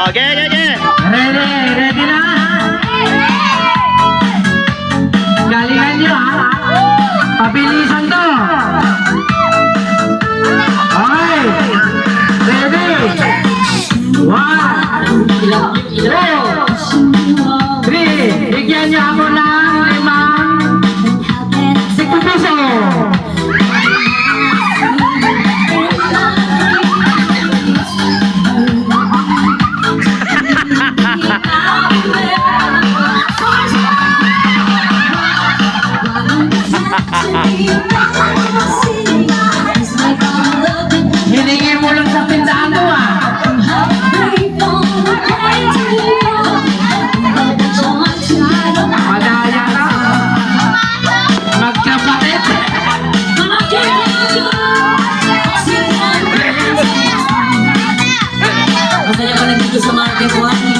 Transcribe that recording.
Okay, okay, okay. Ready na? Galingan nyo ha. Pabilisan to. Okay. Ready? 1, 2, 3. Bigyan nyo ako ng 5 piso. Hiningi mo lang sa tindahan mo ah. Madaya ka. Magkapatid. Masaya pa lang dito sa market 1.